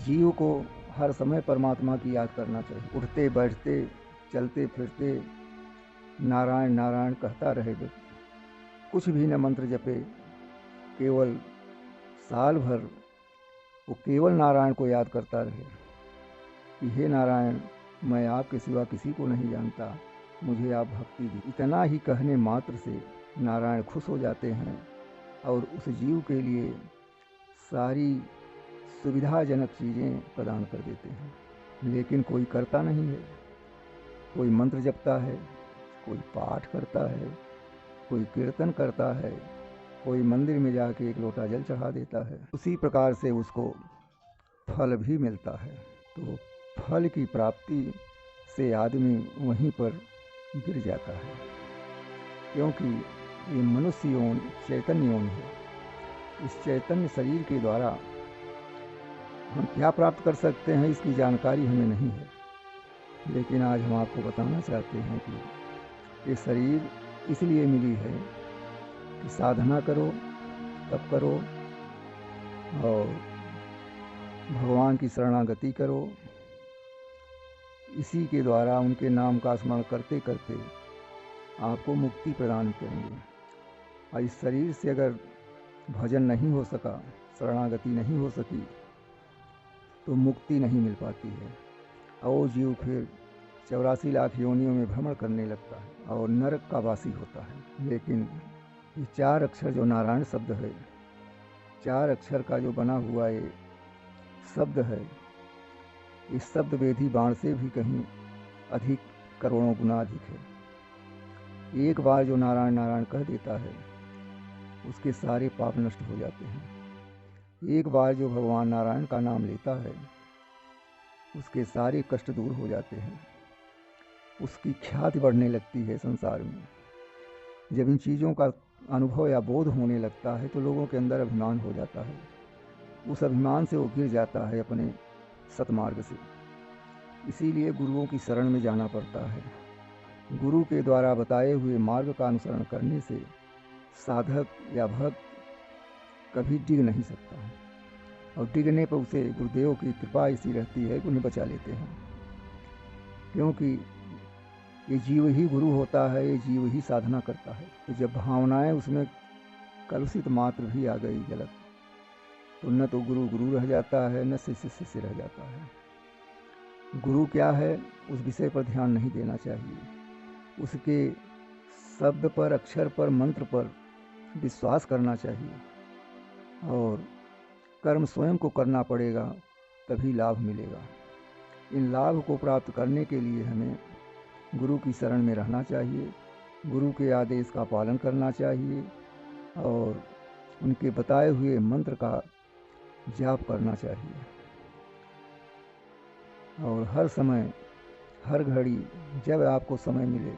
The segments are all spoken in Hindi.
जीव को हर समय परमात्मा की याद करना चाहिए। उठते बैठते चलते फिरते नारायण नारायण कहता रहे व्यक्ति, कुछ भी न मंत्र जपे, केवल साल भर वो केवल नारायण को याद करता रहे कि हे नारायण, मैं आपके सिवा किसी को नहीं जानता, मुझे आप भक्ति दी। इतना ही कहने मात्र से नारायण खुश हो जाते हैं और उस जीव के लिए सारी सुविधाजनक चीज़ें प्रदान कर देते हैं। लेकिन कोई करता नहीं है। कोई मंत्र जपता है, कोई पाठ करता है, कोई कीर्तन करता है, कोई मंदिर में जाके एक लोटा जल चढ़ा देता है। उसी प्रकार से उसको फल भी मिलता है। तो फल की प्राप्ति से आदमी वहीं पर गिर जाता है, क्योंकि ये मनुष्य यौन चैतन्य यौन है। इस चैतन्य शरीर के द्वारा हम क्या प्राप्त कर सकते हैं इसकी जानकारी हमें नहीं है। लेकिन आज हम आपको बताना चाहते हैं कि ये शरीर इसलिए मिली है कि साधना करो, तप करो और भगवान की शरणागति करो। इसी के द्वारा उनके नाम का स्मरण करते करते आपको मुक्ति प्रदान करेंगे। और इस शरीर से अगर भजन नहीं हो सका, शरणागति नहीं हो सकी, तो मुक्ति नहीं मिल पाती है और जीव फिर 84 लाख योनियों में भ्रमण करने लगता है और नरक का वासी होता है। लेकिन ये 4 अक्षर जो नारायण शब्द है, 4 अक्षर का जो बना हुआ ये शब्द है, इस शब्द वेदी बाण से भी कहीं अधिक, करोड़ों गुना अधिक है। एक बार जो नारायण नारायण कह देता है उसके सारे पाप नष्ट हो जाते हैं। एक बार जो भगवान नारायण का नाम लेता है उसके सारे कष्ट दूर हो जाते हैं। उसकी ख्याति बढ़ने लगती है संसार में। जब इन चीज़ों का अनुभव या बोध होने लगता है तो लोगों के अंदर अभिमान हो जाता है। उस अभिमान से वो गिर जाता है अपने सतमार्ग से। इसीलिए गुरुओं की शरण में जाना पड़ता है। गुरु के द्वारा बताए हुए मार्ग का अनुसरण करने से साधक या भक्त कभी डिग नहीं सकता, और डिगने पर उसे गुरुदेव की कृपा ऐसी रहती है कि उन्हें बचा लेते हैं। क्योंकि ये जीव ही गुरु होता है, ये जीव ही साधना करता है। तो जब भावनाएं उसमें कलुषित मात्र भी आ गई गलत, तो न तो गुरु गुरु रह जाता है, न शिष्य शिष्य रह जाता है। गुरु क्या है उस विषय पर ध्यान नहीं देना चाहिए। उसके शब्द पर, अक्षर पर, मंत्र पर विश्वास करना चाहिए और कर्म स्वयं को करना पड़ेगा, तभी लाभ मिलेगा। इन लाभ को प्राप्त करने के लिए हमें गुरु की शरण में रहना चाहिए, गुरु के आदेश का पालन करना चाहिए और उनके बताए हुए मंत्र का जाप करना चाहिए। और हर समय, हर घड़ी जब आपको समय मिले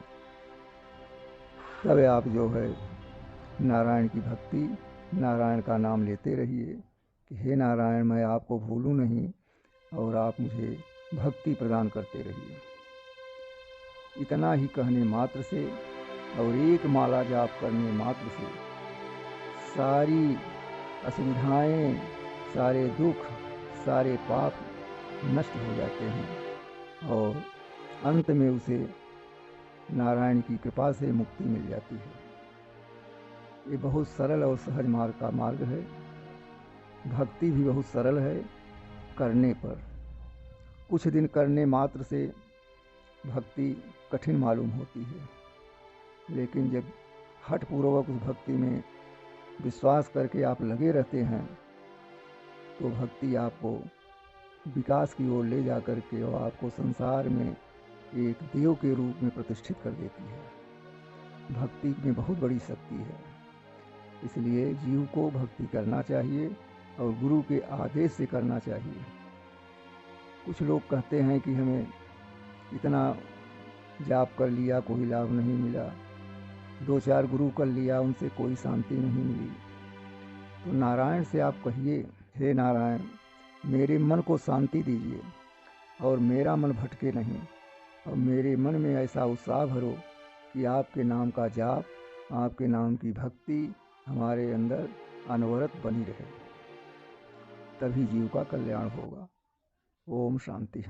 तब आप जो है नारायण की भक्ति, नारायण का नाम लेते रहिए कि हे नारायण, मैं आपको भूलूं नहीं और आप मुझे भक्ति प्रदान करते रहिए। इतना ही कहने मात्र से और एक माला जाप करने मात्र से सारी असुविधाएं, सारे दुख, सारे पाप नष्ट हो जाते हैं और अंत में उसे नारायण की कृपा से मुक्ति मिल जाती है। ये बहुत सरल और सहज मार्ग का मार्ग है। भक्ति भी बहुत सरल है करने पर। कुछ दिन करने मात्र से भक्ति कठिन मालूम होती है, लेकिन जब हठपूर्वक उस भक्ति में विश्वास करके आप लगे रहते हैं तो भक्ति आपको विकास की ओर ले जा कर के और आपको संसार में एक देव के रूप में प्रतिष्ठित कर देती है। भक्ति में बहुत बड़ी शक्ति है, इसलिए जीव को भक्ति करना चाहिए और गुरु के आदेश से करना चाहिए। कुछ लोग कहते हैं कि हमें इतना जाप कर लिया, कोई लाभ नहीं मिला, 2-4 गुरु कर लिया, उनसे कोई शांति नहीं मिली। तो नारायण से आप कहिए, हे नारायण, मेरे मन को शांति दीजिए और मेरा मन भटके नहीं, और मेरे मन में ऐसा उत्साह भरो कि आपके नाम का जाप, आपके नाम की भक्ति हमारे अंदर अनवरत बनी रहे। तभी जीव का कल्याण होगा। ओम शांति।